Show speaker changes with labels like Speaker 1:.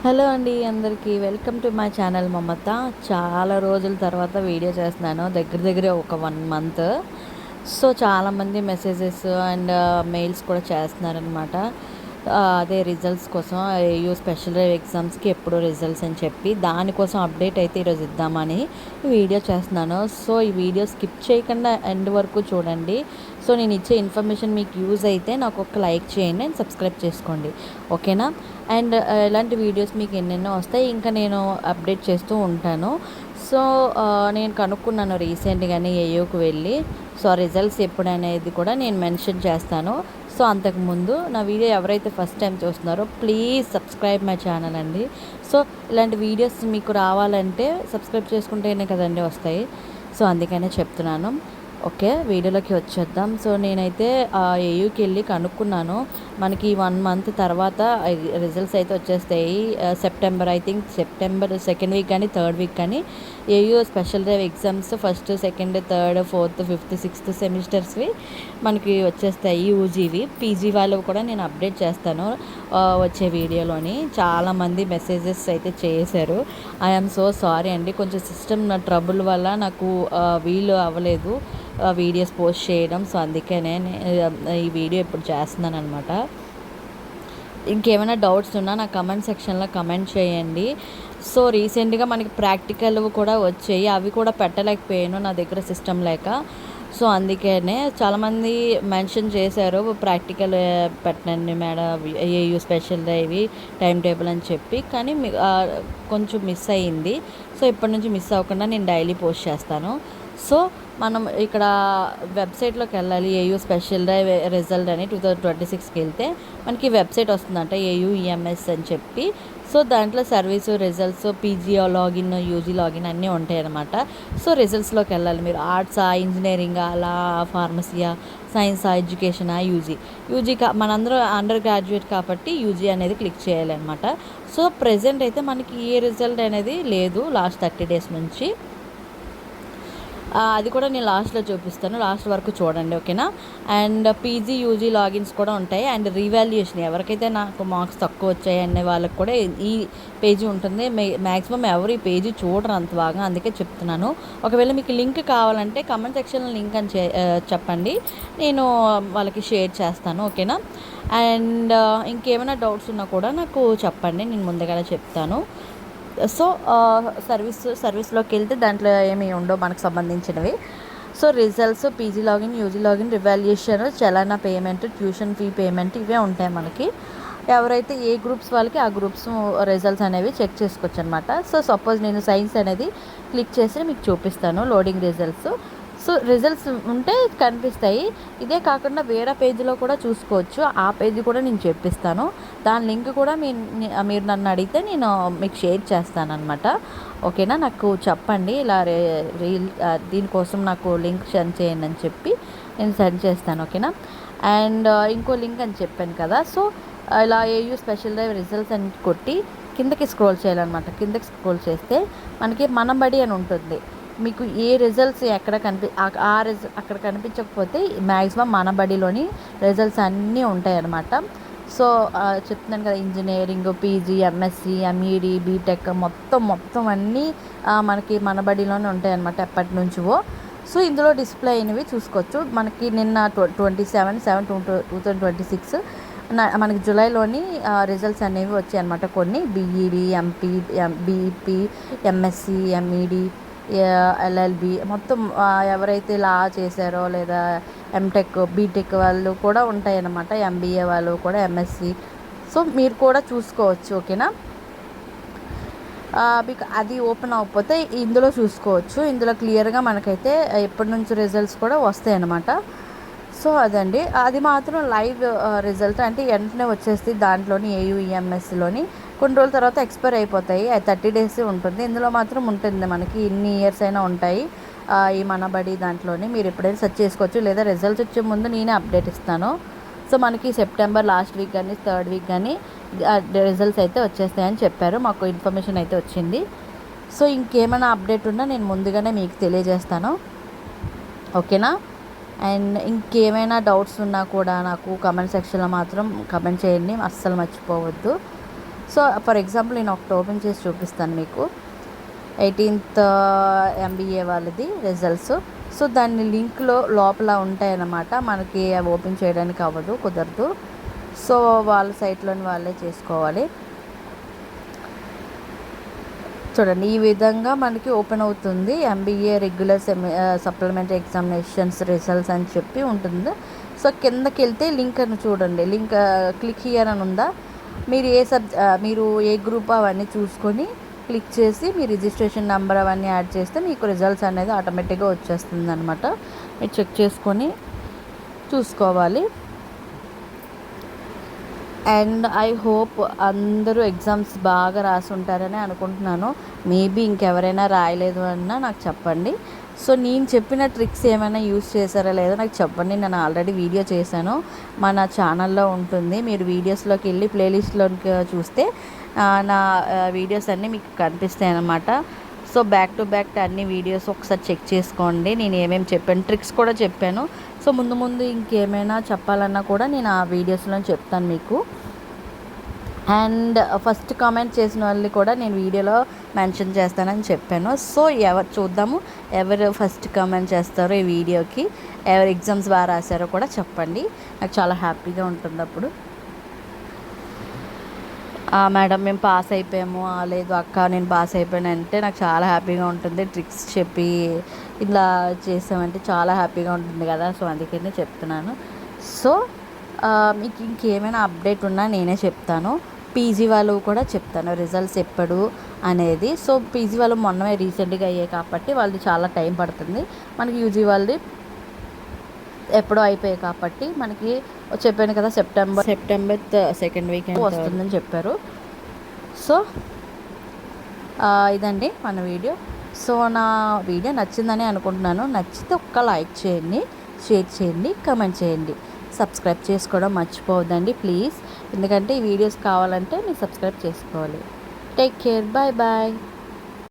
Speaker 1: Hello అండి అందరికీ welcome to my channel మమత. చాలా రోజుల తర్వాత వీడియో చేస్తున్నాను, దగ్గర దగ్గర ఒక 1 మంత్. సో చాలామంది మెసేజెస్ అండ్ మెయిల్స్ కూడా చేస్తున్నారనమాట. అదే రిజల్ట్స్ కోసం, ఏయూ స్పెషల్ డ్రైవ్ ఎగ్జామ్స్కి ఎప్పుడు రిజల్ట్స్ అని చెప్పి దానికోసం అప్డేట్ అయితే ఈరోజు ఇద్దామని వీడియో చేస్తున్నాను. సో ఈ వీడియో స్కిప్ చేయకుండా ఎండ్ వరకు చూడండి. సో నేను ఇచ్చే ఇన్ఫర్మేషన్ మీకు యూజ్ అయితే నాకు ఒక లైక్ చేయండి అండ్ సబ్స్క్రైబ్ చేసుకోండి, ఓకేనా? అండ్ ఇలాంటి వీడియోస్ మీకు ఎన్నెన్నో వస్తాయి, ఇంకా నేను అప్డేట్ చేస్తూ ఉంటాను. సో నేను కనుక్కున్నాను రీసెంట్గానే ఏయోకి వెళ్ళి. సో రిజల్ట్స్ ఎప్పుడు అనేది కూడా నేను మెన్షన్ చేస్తాను. సో అంతకుముందు నా వీడియో ఎవరైతే ఫస్ట్ టైం చూస్తున్నారో ప్లీజ్ సబ్స్క్రైబ్ మై ఛానల్ అండి. సో ఇలాంటి వీడియోస్ మీకు రావాలంటే సబ్స్క్రైబ్ చేసుకుంటేనే కదండి వస్తాయి. సో అందుకనే చెప్తున్నాను. ఓకే, వీడియోలోకి వచ్చేద్దాం. సో నేనైతే ఏయూకి వెళ్ళి కనుక్కున్నాను. మనకి 1 మంత్ తర్వాత రిజల్ట్స్ అయితే వచ్చేస్తాయి. September, I think September 2nd week కానీ 3rd వీక్ కానీ AU special drive exams 1st, 2nd, 3rd, 4th, 5th, 6th సెమిస్టర్స్వి మనకి వచ్చేస్తాయి. యూజీవి, పీజీ వాళ్ళవి కూడా నేను అప్డేట్ చేస్తాను వచ్చే వీడియోలోని. చాలామంది మెసేజెస్ అయితే చేశారు. ఐఎమ్ సో సారీ అండి, కొంచెం సిస్టమ్ ట్రబుల్ వల్ల నాకు వీలు అవ్వలేదు వీడియోస్ పోస్ట్ చేయడం. సో అందుకనే ఈ వీడియో ఇప్పుడు చేస్తున్నాను అనమాట. ఇంకేమైనా డౌట్స్ ఉన్నా నా కమెంట్ సెక్షన్లో కమెంట్ చేయండి. సో రీసెంట్గా మనకి ప్రాక్టికల్ కూడా వచ్చాయి, అవి కూడా పెట్టలేకపోయాను నా దగ్గర సిస్టమ్ లేక. సో అందుకనే చాలామంది మెన్షన్ చేశారు ప్రాక్టికల్ పెట్టండి madam AU special drive time table అని చెప్పి, కానీ కొంచెం మిస్ అయ్యింది. సో ఇప్పటి నుంచి మిస్ అవ్వకుండా నేను డైలీ పోస్ట్ చేస్తాను. సో మనం ఇక్కడ వెబ్సైట్లోకి వెళ్ళాలి. ఏయూ స్పెషల్ డ్రైవ్ రిజల్ట్ అని 2026కి వెళ్తే మనకి వెబ్సైట్ వస్తుందంట, ఏయూఈఎంఎస్ అని చెప్పి. సో దాంట్లో service, results, PG login, UG login అన్నీ ఉంటాయి అన్నమాట. సో రిజల్ట్స్లోకి వెళ్ళాలి. మీరు ఆర్ట్సా, ఇంజనీరింగా, అలా ఫార్మసీయా, సైన్సా, ఎడ్యుకేషనా, యూజీ మనందరూ అండర్ గ్రాడ్యుయేట్ కాబట్టి యూజీ అనేది క్లిక్ చేయాలన్నమాట. సో ప్రెజెంట్ అయితే మనకి ఏ రిజల్ట్ అనేది లేదు లాస్ట్ 30 days నుంచి. అది కూడా నేను లాస్ట్లో చూపిస్తాను, లాస్ట్ వరకు చూడండి, ఓకేనా? అండ్ పీజీ, యూజీ లాగిన్స్ కూడా ఉంటాయి. అండ్ రీవాల్యుయేషన్, ఎవరికైతే నాకు మార్క్స్ తక్కువ వచ్చాయి అనే వాళ్ళకి కూడా ఈ పేజీ ఉంటుంది. మ్యాక్సిమం ఎవరు ఈ పేజీ చూడరు అంత బాగా, అందుకే చెప్తున్నాను. ఒకవేళ మీకు లింక్ కావాలంటే కమెంట్ సెక్షన్లో లింక్ అని చెప్పండి, నేను వాళ్ళకి షేర్ చేస్తాను, ఓకేనా? అండ్ ఇంకేమైనా డౌట్స్ ఉన్నా కూడా నాకు చెప్పండి, నేను ముందుగానే చెప్తాను. సో సర్వీస్లోకి వెళ్తే దాంట్లో ఏమి ఉండవు మనకు సంబంధించినవి. So results, PG login, UG login, revaluation, చలానా పేమెంట్, ట్యూషన్ ఫీ పేమెంట్, ఇవే ఉంటాయి మనకి. ఎవరైతే ఏ గ్రూప్స్ వాళ్ళకి ఆ గ్రూప్స్ రిజల్ట్స్ అనేవి చెక్ చేసుకోవచ్చు అనమాట. సో సపోజ్ నేను సైన్స్ అనేది క్లిక్ చేసి మీకు చూపిస్తాను లోడింగ్ రిజల్ట్స్. సో రిజల్ట్స్ ఉంటే కనిపిస్తాయి. ఇదే కాకుండా వేరే పేజీలో కూడా చూసుకోవచ్చు, ఆ పేజీ కూడా నేను చెప్పిస్తాను. దాని లింక్ కూడా మీరు నన్ను అడిగితే నేను మీకు షేర్ చేస్తాను అనమాట, ఓకేనా? నాకు చెప్పండి ఇలా దీనికోసం నాకు లింక్ సెండ్ చేయండి అని చెప్పి నేను సెండ్ చేస్తాను, ఓకేనా? అండ్ ఇంకో లింక్ అని చెప్పాను కదా. సో ఇలా ఏయూ స్పెషల్ డ్రైవ్ రిజల్ట్స్ అని కొట్టి కిందకి స్క్రోల్ చేయాలన్నమాట. కిందకి స్క్రోల్ చేస్తే మనకి మన బడి అని ఉంటుంది. మీకు ఏ రిజల్ట్స్ ఎక్కడ అక్కడ కనిపించకపోతే మ్యాక్సిమం మన బడిలోని రిజల్ట్స్ అన్నీ ఉంటాయి అన్నమాట. సో చెప్తున్నాను కదా, engineering, PG, MSc, MEd, BTech మొత్తం అన్నీ మనకి మన బడిలోనే ఉంటాయి అన్నమాట ఎప్పటి నుంచో. సో ఇందులో డిస్ప్లే అయినవి చూసుకోవచ్చు. మనకి నిన్న 27/7/2026 మనకి జూలైలోని రిజల్ట్స్ అనేవి వచ్చాయి అన్నమాట. కొన్ని BEd, MP, BEP, MSc, MEd, LLB, మొత్తం ఎవరైతే లా చేశారో లేదా ఎంటెక్, బీటెక్ వాళ్ళు కూడా ఉంటాయి అన్నమాట. ఎంబీఏ వాళ్ళు కూడా, ఎంఎస్సి. సో మీరు కూడా చూసుకోవచ్చు, ఓకేనా? మీకు అది ఓపెన్ అవ్వకపోతే ఇందులో చూసుకోవచ్చు. ఇందులో క్లియర్గా మనకైతే ఎప్పటి నుంచి రిజల్ట్స్ కూడా వస్తాయి అన్నమాట. సో అదండి, అది మాత్రం లైవ్ రిజల్ట్ అంటే వెంటనే వచ్చేసి దాంట్లోని ఏయూఈఎంఎస్లోని కొన్ని రోజుల తర్వాత ఎక్స్పైర్ అయిపోతాయి. 30 days ఉంటుంది. ఇందులో మాత్రం ఉంటుంది మనకి ఇన్ని ఇయర్స్ అయినా ఉంటాయి. ఈ మనబడి దాంట్లోని మీరు ఎప్పుడైనా సెర్చ్ చేసుకోవచ్చు, లేదా రిజల్ట్స్ వచ్చే ముందు నేనే అప్డేట్ ఇస్తాను. సో మనకి సెప్టెంబర్ లాస్ట్ వీక్ కానీ 3rd వీక్ కానీ రిజల్ట్స్ అయితే వచ్చేస్తాయని చెప్పారు, మాకు ఇన్ఫర్మేషన్ అయితే వచ్చింది. సో ఇంకేమైనా అప్డేట్ ఉన్నా నేను ముందుగానే మీకు తెలియజేస్తాను, ఓకేనా? అండ్ ఇంకేమైనా డౌట్స్ ఉన్నా కూడా నాకు కమెంట్ సెక్షన్లో మాత్రం కమెంట్ చేయండి, అస్సలు మర్చిపోవద్దు. సో ఫర్ ఎగ్జాంపుల్ నేను ఒకటి ఓపెన్ చేసి చూపిస్తాను మీకు. 18th MBA వాళ్ళది రిజల్ట్స్. సో దాన్ని లింక్లో లోపల ఉంటాయన్నమాట. మనకి అవి ఓపెన్ చేయడానికి అవ్వదు, కుదరదు. సో వాళ్ళ సైట్లోని వాళ్ళే చేసుకోవాలి. చూడండి, ఈ విధంగా మనకి ఓపెన్ అవుతుంది. MBA regular supplementary examinations results అని చెప్పి ఉంటుంది. సో కిందకి వెళ్తే లింక్ అని చూడండి, లింక్ క్లిక్ హియర్ అని ఉందా, మీరు మీరు ఏ గ్రూప్ అవన్నీ చూసుకొని క్లిక్ చేసి మీ రిజిస్ట్రేషన్ నెంబర్ అవన్నీ యాడ్ చేస్తే మీకు రిజల్ట్స్ అనేది ఆటోమేటిక్గా వచ్చేస్తుంది అనమాట. మీరు చెక్ చేసుకొని చూసుకోవాలి. అండ్ ఐ హోప్ అందరూ ఎగ్జామ్స్ బాగా రాసి ఉంటారని అనుకుంటున్నాను. మేబీ ఇంకెవరైనా రాయలేదు అన్నా నాకు చెప్పండి. సో నేను చెప్పిన ట్రిక్స్ ఏమైనా యూస్ చేశారా లేదో నాకు చెప్పండి. నేను ఆల్రెడీ వీడియో చేశాను, మన ఛానల్లో ఉంటుంది. మీరు వీడియోస్లోకి వెళ్ళి ప్లేలిస్ట్లోకి చూస్తే నా వీడియోస్ అన్నీ మీకు కనిపిస్తాయి అన్నమాట. సో బ్యాక్ టు బ్యాక్ అన్ని వీడియోస్ ఒకసారి చెక్ చేసుకోండి. నేను ఏమేమి చెప్పాను, ట్రిక్స్ కూడా చెప్పాను. సో ముందు ముందు ఇంకేమైనా చెప్పాలన్నా కూడా నేను ఆ వీడియోస్లో చెప్తాను మీకు. అండ్ ఫస్ట్ కామెంట్ చేసిన వాళ్ళని కూడా నేను వీడియోలో మెన్షన్ చేస్తానని చెప్పాను. సో చూద్దాము ఎవరు ఫస్ట్ కామెంట్ చేస్తారో ఈ వీడియోకి, ఎవరు ఎగ్జామ్స్ బాగా రాశారో కూడా చెప్పండి. నాకు చాలా హ్యాపీగా ఉంటుంది అప్పుడు. మేడం మేము పాస్ అయిపోయాము, లేదు అక్క నేను పాస్ అయిపోయాను అంటే నాకు చాలా హ్యాపీగా ఉంటుంది. ట్రిక్స్ చెప్పి ఇలా చేసామంటే చాలా హ్యాపీగా ఉంటుంది కదా. సో అందుకనే చెప్తున్నాను. సో మీకు ఇంకేమైనా అప్డేట్ ఉన్నా నేనే చెప్తాను. పీజీ వాళ్ళు కూడా చెప్తాను రిజల్ట్స్ ఎప్పుడు అనేది. సో పీజీ వాళ్ళు మొన్ననే రీసెంట్గా అయ్యాయి కాబట్టి వాళ్ళది చాలా టైం పడుతుంది. మనకి యూజీ వాళ్ళది ఎప్పుడో అయిపోయాయి కాబట్టి మనకి చెప్పాను కదా సెప్టెంబర్ 2nd వీక్ వస్తుందని చెప్పారు. సో ఇదండి మన వీడియో. సో నా వీడియో నచ్చిందని అనుకుంటున్నాను. నచ్చితే ఒక్క లైక్ చేయండి, షేర్ చేయండి, కమెంట్ చేయండి. సబ్స్క్రైబ్ చేసుకోవడం మర్చిపోవద్దండి ప్లీజ్. ఎందుకంటే ఈ వీడియోస్ కావాలంటే మీరు సబ్స్క్రైబ్ చేసుకోవాలి. Take care, bye bye.